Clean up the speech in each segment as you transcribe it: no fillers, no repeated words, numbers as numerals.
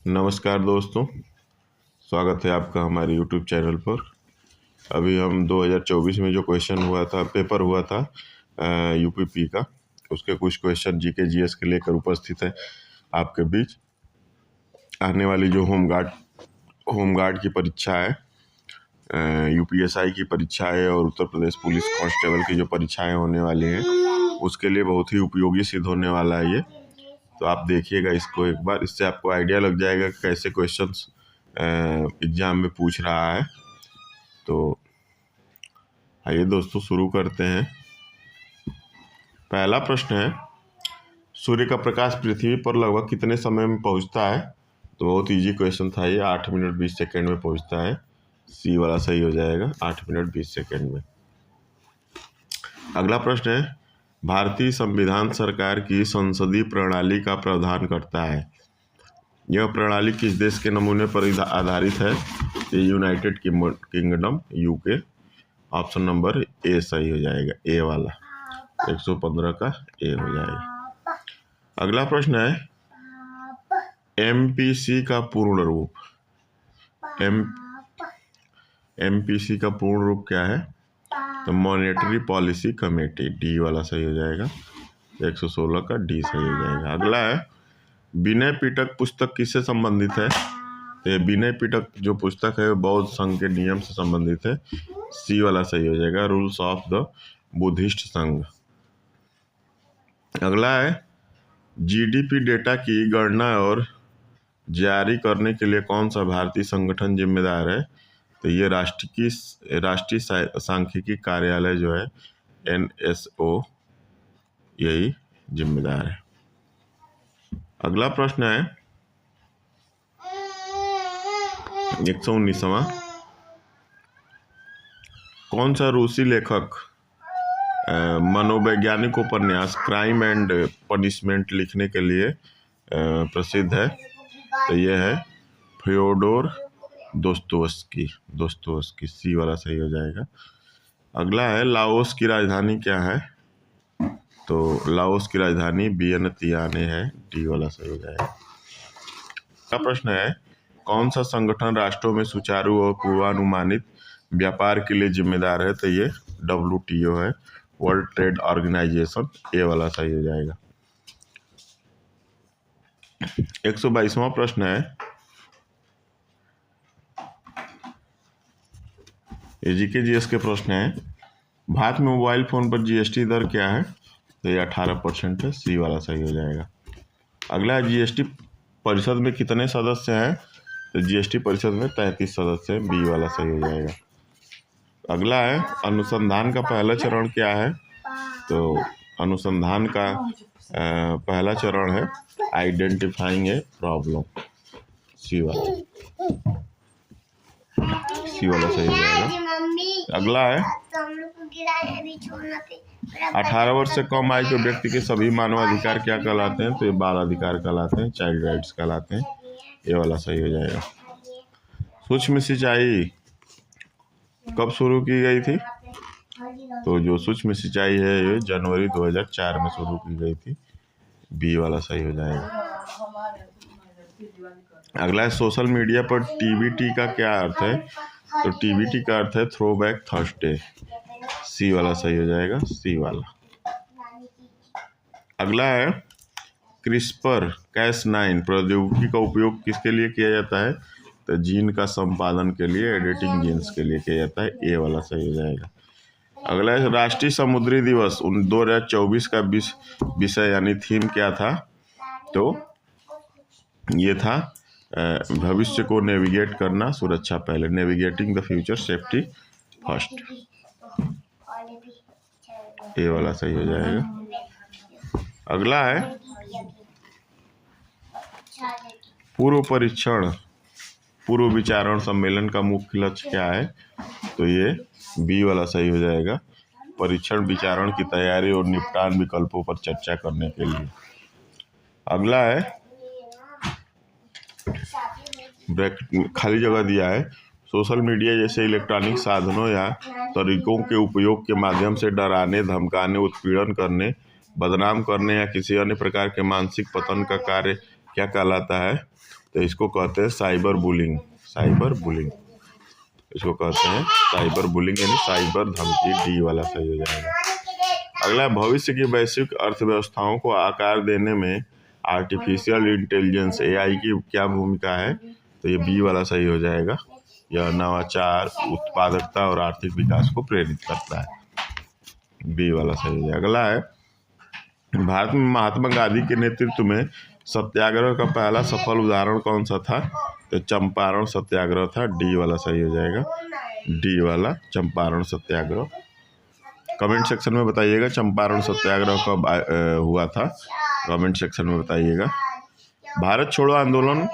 नमस्कार दोस्तों, स्वागत है आपका हमारे YouTube चैनल पर। अभी हम 2024 में जो क्वेश्चन हुआ था, पेपर हुआ था यूपीपी का, उसके कुछ क्वेश्चन जीके जीएस के लेकर उपस्थित है आपके बीच। आने वाली जो होमगार्ड की परीक्षा है, यूपीएसआई की परीक्षा है और उत्तर प्रदेश पुलिस कांस्टेबल की जो परीक्षाएं होने वाली हैं, उसके लिए बहुत ही उपयोगी सिद्ध होने वाला है ये। तो आप देखिएगा इसको एक बार, इससे आपको आइडिया लग जाएगा कि कैसे क्वेश्चंस एग्जाम में पूछ रहा है। तो आइए दोस्तों शुरू करते हैं। पहला प्रश्न है, सूर्य का प्रकाश पृथ्वी पर लगभग कितने समय में पहुंचता है? तो बहुत इजी क्वेश्चन था ये, 8 मिनट 20 सेकेंड में पहुंचता है। सी वाला सही हो जाएगा, 8 मिनट 20 सेकेंड में। अगला प्रश्न है, भारतीय संविधान सरकार की संसदीय प्रणाली का प्रावधान करता है। यह प्रणाली किस देश के नमूने पर आधारित है? ये United kingdom, UK. Option number A सही हो जाएगा, ए वाला, 115 का ए हो जाएगा। अगला प्रश्न है, एमपीसी का पूर्ण रूप। एमपीसी का पूर्ण रूप क्या है? तो मॉनेटरी पॉलिसी कमेटी, डी वाला सही हो जाएगा, 116 का डी सही हो जाएगा। अगला है, विनय पिटक पुस्तक किससे संबंधित है? तो विनय पिटक जो पुस्तक है बौद्ध संघ के नियम से संबंधित है। सी वाला सही हो जाएगा, रूल्स ऑफ द बुद्धिस्ट संघ। अगला है, जीडीपी डेटा की गणना और जारी करने के लिए कौन सा भारतीय संगठन जिम्मेदार है? तो ये राष्ट्रीय सांख्यिकी कार्यालय जो है, एनएसओ, यही जिम्मेदार है। अगला प्रश्न है 119वां, कौन सा रूसी लेखक मनोवैज्ञानिक उपन्यास क्राइम एंड पनिशमेंट लिखने के लिए प्रसिद्ध है? तो ये है फ्योडोर दोस्तोवस्की, सी वाला सही हो जाएगा। अगला है, लाओस की राजधानी क्या है? तो लाओस की राजधानी वियनतियाने है, डी वाला सही हो जाएगा। अगला प्रश्न है, कौन सा संगठन राष्ट्रों में सुचारू और पूर्वानुमानित व्यापार के लिए जिम्मेदार है? तो ये WTO है, वर्ल्ड ट्रेड ऑर्गेनाइजेशन, ए वाला सही हो जाएगा। 122वां प्रश्न है, जीके जीएस के प्रश्न है, भारत में मोबाइल फोन पर जीएसटी दर क्या है? तो ये 18% है, सी वाला सही हो जाएगा। अगला है, जीएसटी परिषद में कितने सदस्य हैं? तो जीएसटी परिषद में 33 सदस्य हैं, बी वाला सही हो जाएगा। अगला है, अनुसंधान का पहला चरण क्या है? तो अनुसंधान का पहला चरण है आइडेंटिफाइंग ए प्रॉब्लम, सी वाला सही हो जाएगा। अगला है, 18 वर्ष से कम आयु के व्यक्ति के सभी मानवाधिकार क्या कहलाते हैं? तो ये बाल अधिकार कहलाते हैं, चाइल्ड राइट्स कहलाते हैं, ये वाला सही हो जाएगा। सूक्ष्म सिंचाई कब शुरू की गई थी? तो जो सूक्ष्म सिंचाई है ये जनवरी 2004 में शुरू की गई थी, बी वाला सही हो जाएगा। अगला है, सोशल मीडिया पर TBT का क्या अर्थ है? तो TBT का अर्थ है थ्रो बैक थर्सडे, सी वाला सही हो जाएगा, सी वाला। अगला है, CRISPR-Cas9 प्रौद्योगिकी का उपयोग किसके लिए किया जाता है? तो जीन का संपादन के लिए, एडिटिंग जीन्स के लिए किया जाता है, ए वाला सही हो जाएगा। अगला है, राष्ट्रीय समुद्री दिवस 2024 का विषय यानी थीम क्या था? तो ये था भविष्य को नेविगेट करना, सुरक्षा पहले, navigating the future safety first, A वाला सही हो जाएगा। अगला है, पूर्व विचारण सम्मेलन का मुख्य लक्ष्य क्या है? तो ये बी वाला सही हो जाएगा, परीक्षण विचारण की तैयारी और निपटान विकल्पों पर चर्चा करने के लिए। अगला है, खाली जगह दिया है, सोशल मीडिया जैसे इलेक्ट्रॉनिक साधनों या तरीकों के उपयोग के माध्यम से डराने, धमकाने, उत्पीड़न करने, बदनाम करने या किसी अन्य प्रकार के मानसिक पतन का कार्य क्या कहलाता है? तो इसको कहते हैं साइबर बुलिंग। साइबर बुलिंग इसको कहते हैं साइबर बुलिंग, यानी साइबर धमकी। डी वाला सही हो जाएगा। अगला, भविष्य की वैश्विक अर्थव्यवस्थाओं को आकार देने में आर्टिफिशियल इंटेलिजेंस AI की क्या भूमिका है? तो ये बी वाला सही हो जाएगा। यह नवाचार, उत्पादकता और आर्थिक विकास को प्रेरित करता है। बी वाला सही हो जाएगा। अगला है, भारत में महात्मा गांधी के नेतृत्व में सत्याग्रह का पहला सफल उदाहरण कौन सा था? तो चंपारण सत्याग्रह था। डी वाला सही हो जाएगा। डी वाला चंपारण सत्याग्रह। कमेंट सेक्शन में बताइएगा चंपारण सत्याग्रह कब हुआ था, कमेंट सेक्शन में बताइएगा। भारत छोड़ो आंदोलन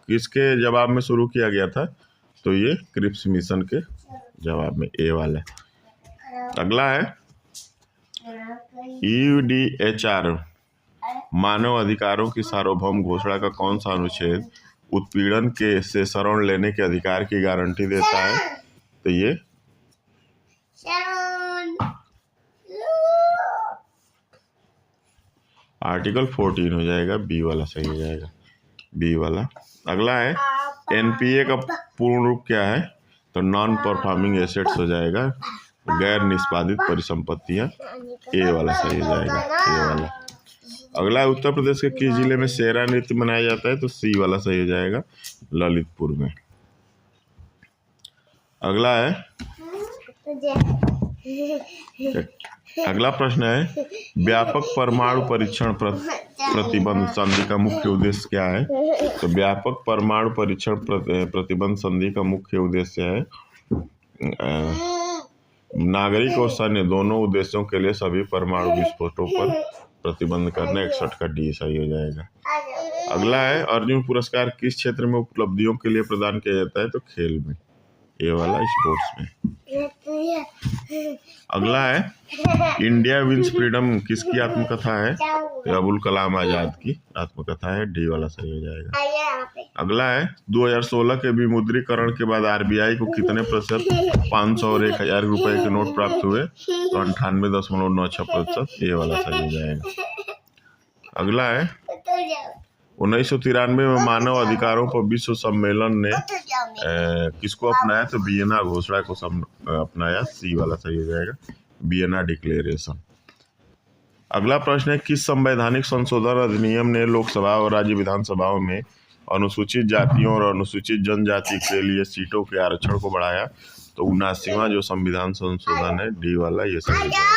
किसके जवाब में शुरू किया गया था? तो ये क्रिप्स मिशन के जवाब में, ए वाला। अगला है, UDHR मानव अधिकारों की सार्वभौम घोषणा का कौन सा अनुच्छेद उत्पीड़न के से शरण लेने के अधिकार की गारंटी देता है? तो ये आर्टिकल 14 हो जाएगा। बी वाला सही हो जाएगा। बी वाला। अगला है, NPA का पूर्ण रूप क्या है? तो नॉन परफॉर्मिंग एसेट्स हो जाएगा, गैर निष्पादित परिसंपत्तियां। ए वाला सही हो जाएगा। ए वाला। अगला है, उत्तर प्रदेश के किस जिले में शेरा नृत्य मनाया जाता है? तो सी वाला सही हो जाएगा, ललितपुर में। अगला है, अगला प्रश्न है, व्यापक परमाणु परीक्षण प्रतिबंध संधि का मुख्य उद्देश्य क्या है? तो व्यापक परमाणु परीक्षण प्रतिबंध संधि का मुख्य उद्देश्य है नागरिक और सैन्य दोनों उद्देश्यों के लिए सभी परमाणु विस्फोटों पर प्रतिबंध करना। 61 का डी सही हो जाएगा। अगला है, अर्जुन पुरस्कार किस क्षेत्र में उपलब्धियों के लिए प्रदान किया जाता है? तो खेल में। ये वाला स्पोर्ट्स में। अगला है, इंडिया विंस फ्रीडम किसकी आत्मकथा है? तो अबुल कलाम आजाद की आत्मकथा है। डी वाला सही हो जाएगा। अगला है, 2016 के विमुद्रीकरण के बाद RBI को कितने प्रतिशत 500 और 1000 रुपए के नोट प्राप्त हुए? तो 98.96%। ये वाला सही हो जाएगा। अगला है, 1993 में मानव अधिकारों पर विश्व सम्मेलन ने किसको अपनाया? तो वियना घोषणा को अपनाया। सी वाला सही हो जाएगा, वियना डिक्लेरेशन। अगला प्रश्न है, किस संवैधानिक संशोधन अधिनियम ने लोकसभा और राज्य विधानसभाओं में अनुसूचित जातियों और अनुसूचित जनजाति के लिए सीटों के आरक्षण को बढ़ाया? तो 79वां जो संविधान संशोधन है। डी वाला ये सही हो जाएगा।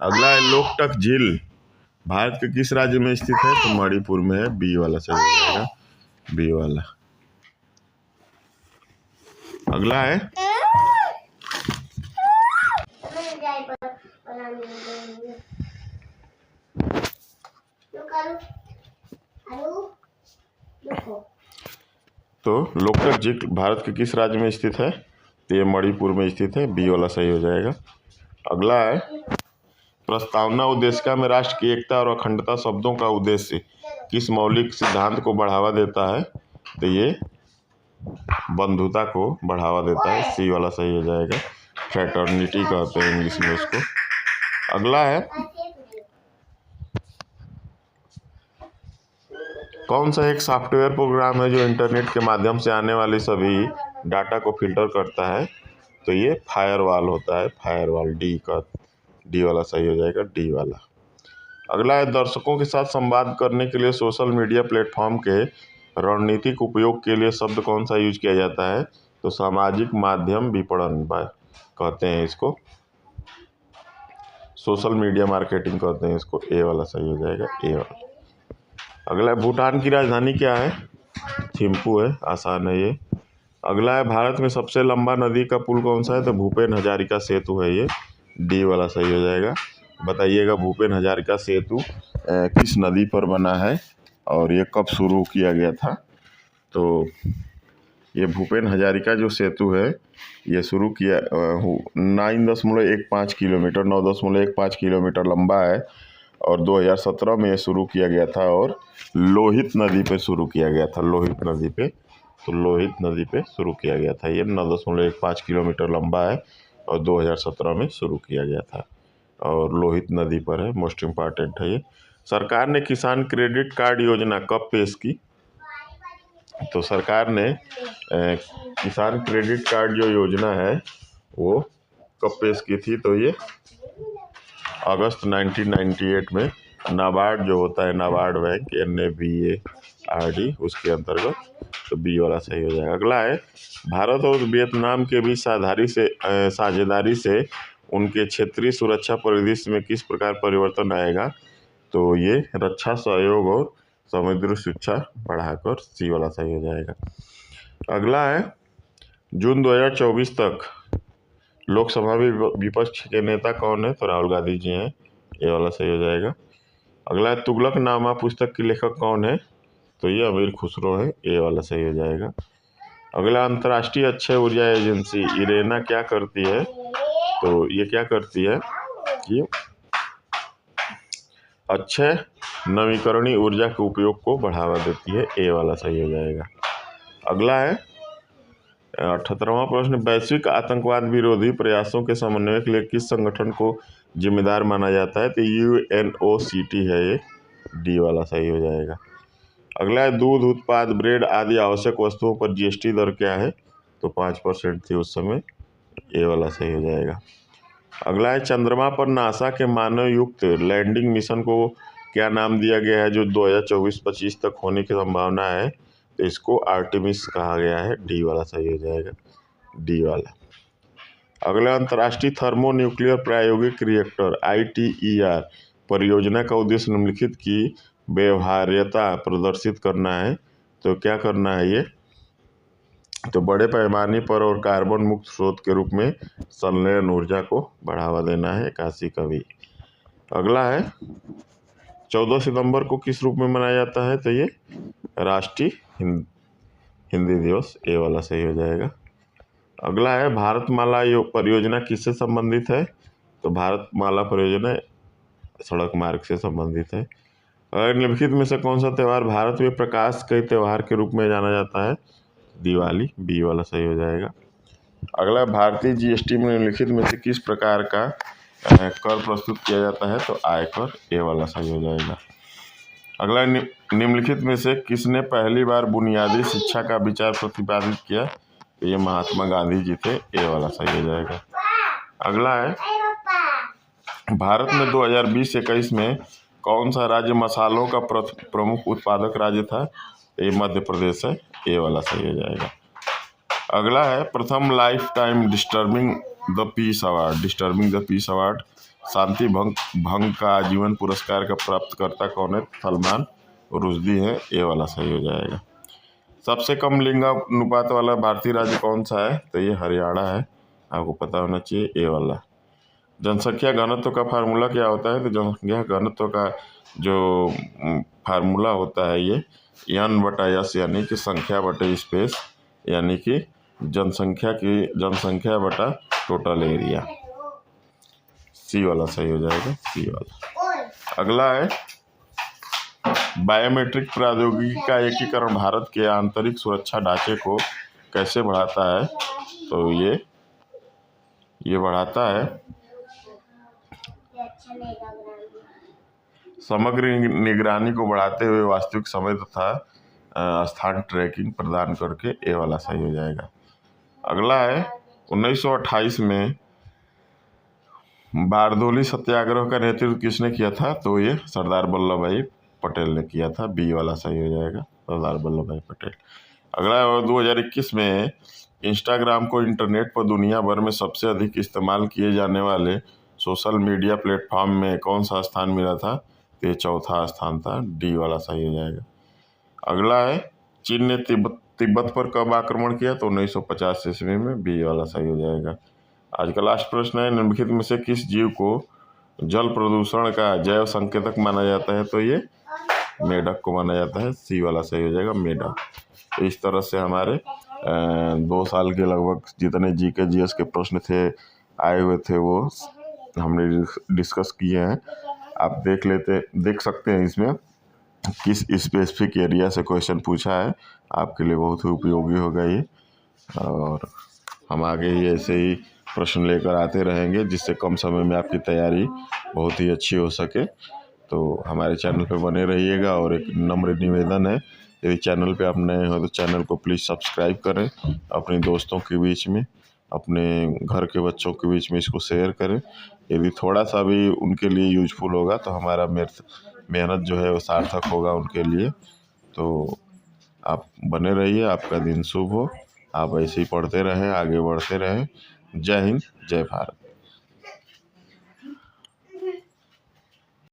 अगला है, लोकटक झील भारत के किस राज्य में स्थित है? तो मणिपुर में है। बी वाला सही हो जाएगा। बी वाला। अगला है, तो लोकटक झील भारत के किस राज्य में स्थित है? तो ये मणिपुर में स्थित है। बी वाला सही हो जाएगा। अगला है, प्रस्तावना उद्देशिका में राष्ट्र की एकता और अखंडता शब्दों का उद्देश्य किस मौलिक सिद्धांत को बढ़ावा देता है? तो ये बंधुता को बढ़ावा देता है। सी वाला सही हो जाएगा, फ्रेटर्निटी कहते हैं इंग्लिश में उसको। अगला है, कौन सा एक सॉफ्टवेयर प्रोग्राम है जो इंटरनेट के माध्यम से आने वाली सभी डाटा को फिल्टर करता है? तो ये फायरवॉल होता है। फायरवॉल। डी वाला सही हो जाएगा। डी वाला। अगला है, दर्शकों के साथ संवाद करने के लिए सोशल मीडिया प्लेटफॉर्म के रणनीतिक उपयोग के लिए शब्द कौन सा यूज किया जाता है? तो सामाजिक माध्यम विपणन कहते हैं इसको, सोशल मीडिया मार्केटिंग कहते हैं इसको। ए वाला सही हो जाएगा। ए वाला। अगला है, भूटान की राजधानी क्या है? थिम्पू है। आसान है ये। अगला है, भारत में सबसे लंबा नदी का पुल कौन सा है? तो भूपेन हजारिका सेतु है ये। डी वाला सही हो जाएगा। बताइएगा भूपेन हजारिका सेतु किस नदी पर बना है और ये कब शुरू किया गया था? तो ये भूपेन हजारिका जो सेतु है ये शुरू किया 9.15 किलोमीटर 9.15 किलोमीटर लंबा है और 2017 में ये शुरू किया गया था और लोहित नदी पे शुरू किया गया था। लोहित नदी पे, तो लोहित नदी पे शुरू किया गया था। ये 9.15 किलोमीटर लंबा है और 2017 में शुरू किया गया था और लोहित नदी पर है। मोस्ट इम्पॉर्टेंट है ये। सरकार ने किसान क्रेडिट कार्ड योजना कब पेश की? तो सरकार ने किसान क्रेडिट कार्ड जो योजना है वो कब पेश की थी? तो ये अगस्त 1998 में नाबार्ड जो होता है, नाबार्ड बैंक, NABARD, उसके अंतर्गत। तो बी वाला सही हो जाएगा। अगला है, भारत और वियतनाम के बीच साझेदारी से उनके क्षेत्रीय सुरक्षा परिदृश्य में किस प्रकार परिवर्तन आएगा? तो ये रक्षा सहयोग और समुद्री शिक्षा बढ़ाकर, सी वाला सही हो जाएगा। अगला है, जून 2024 तक लोकसभा में विपक्ष के नेता कौन है? तो राहुल गांधी जी हैं, ये वाला सही हो जाएगा। अगला है, तुगलकनामा पुस्तक की लेखक कौन है? तो ये अमीर खुसरो है, ये वाला सही हो जाएगा। अगला, अंतर्राष्ट्रीय अक्षय ऊर्जा एजेंसी इरेना क्या करती है? तो ये क्या करती है कि अक्षय नवीकरणीय ऊर्जा के उपयोग को बढ़ावा देती है, ए वाला सही हो जाएगा। अगला है 78वां प्रश्न, वैश्विक आतंकवाद विरोधी प्रयासों के समन्वय के लिए किस संगठन को जिम्मेदार माना जाता है? तो UNOCT है ये, डी वाला सही हो जाएगा। अगला है, दूध उत्पाद, ब्रेड आदि आवश्यक वस्तुओं पर GST दर क्या है? तो 5% थी उस समय, ए वाला सही हो जाएगा। अगला है, चंद्रमा पर नासा के मानव युक्त लैंडिंग मिशन को क्या नाम दिया गया है जो 2024-25 तक होने की संभावना है? तो इसको आर्टेमिस कहा गया है, डी वाला सही हो जाएगा, डी वाला। अगला, अंतर्राष्ट्रीय थर्मोन्यूक्लियर प्रायोगिक रिएक्टर ITER परियोजना का उद्देश्य निम्नलिखित की व्यवहार्यता प्रदर्शित करना है। तो क्या करना है ये? तो बड़े पैमाने पर और कार्बन मुक्त स्रोत के रूप में संलयन ऊर्जा को बढ़ावा देना है, 81 का भी। अगला है, 14 सितंबर को किस रूप में मनाया जाता है? तो ये राष्ट्रीय हिंदी दिवस, ए वाला सही हो जाएगा। अगला है, भारतमाला परियोजना किससे संबंधित है? तो भारतमाला परियोजना सड़क मार्ग से संबंधित है। निम्नलिखित में से कौन सा त्यौहार भारत में प्रकाश के त्यौहार के रूप में जाना जाता है? दिवाली, बी वाला सही हो जाएगा। अगला, भारतीय GST में निम्नलिखित में से किस प्रकार का कर प्रस्तुत किया जाता है? तो आयकर, ए वाला सही हो जाएगा। अगला, निम्नलिखित में से किसने पहली बार बुनियादी शिक्षा का विचार प्रतिपादित किया? तो ये महात्मा गांधी जी थे, ए वाला सही हो जाएगा। अगला है, भारत में 2020-21 में कौन सा राज्य मसालों का प्रमुख उत्पादक राज्य था? ये मध्य प्रदेश है, ए वाला सही हो जाएगा। अगला है, प्रथम life time disturbing the peace award शांति भंग का आजीवन पुरस्कार का प्राप्तकर्ता कौन है? सलमान रुश्दी है, ए वाला सही हो जाएगा। सबसे कम लिंगानुपात वाला भारतीय राज्य कौन सा है? तो ये हरियाणा है, आपको पता होना चाहिए, ए वाला। जनसंख्या घनत्व का फार्मूला क्या होता है? तो जनसंख्या घनत्व का जो फार्मूला होता है ये N/S, यानी कि संख्या बटे स्पेस, यानी कि जनसंख्या बटा टोटल एरिया, सी वाला सही हो जाएगा, सी वाला। अगला है, बायोमेट्रिक प्रौद्योगिकी का एकीकरण भारत के आंतरिक सुरक्षा ढांचे को कैसे बढ़ाता है? तो ये बढ़ाता है समग्र निगरानी को बढ़ाते हुए वास्तविक समय तथा स्थान ट्रैकिंग प्रदान करके, ए वाला सही हो जाएगा। अगला है, 1928 में बारदोली सत्याग्रह का नेतृत्व किसने किया था? तो ये सरदार वल्लभ भाई पटेल ने किया था, बी वाला सही हो जाएगा, सरदार वल्लभ भाई पटेल। अगला है, 2021 में इंस्टाग्राम को इंटरनेट पर दुनिया भर में सबसे अधिक इस्तेमाल किए जाने वाले सोशल मीडिया प्लेटफॉर्म में कौन सा स्थान मिला था? तो ये चौथा स्थान था, डी वाला सही हो जाएगा। अगला है, चीन ने तिब्बत पर कब आक्रमण किया? तो 1950 ईस्वी में, बी वाला सही हो जाएगा। आज का लास्ट प्रश्न है, निम्नलिखित में से किस जीव को जल प्रदूषण का जैव संकेतक माना जाता है? तो ये मेढक को माना जाता है, सी वाला सही हो जाएगा, मेढक। तो इस तरह से हमारे 2 साल के लगभग जितने GK GS के प्रश्न थे आए हुए थे वो हमने डिस्कस किए हैं। आप देख सकते हैं इसमें किस स्पेसिफिक एरिया से क्वेश्चन पूछा है, आपके लिए बहुत ही उपयोगी होगा ये। और हम आगे ही ऐसे ही प्रश्न लेकर आते रहेंगे जिससे कम समय में आपकी तैयारी बहुत ही अच्छी हो सके। तो हमारे चैनल पे बने रहिएगा। और एक नम्र निवेदन है, यदि चैनल पे आप नए हो तो चैनल को प्लीज़ सब्सक्राइब करें, अपने दोस्तों के बीच में, अपने घर के बच्चों के बीच में इसको शेयर करें। यदि थोड़ा सा भी उनके लिए यूजफुल होगा तो हमारा मेहनत जो है वो सार्थक होगा उनके लिए। तो आप बने रहिए, आपका दिन शुभ हो, आप ऐसे ही पढ़ते रहें, आगे बढ़ते रहें। जय हिंद, जय भारत।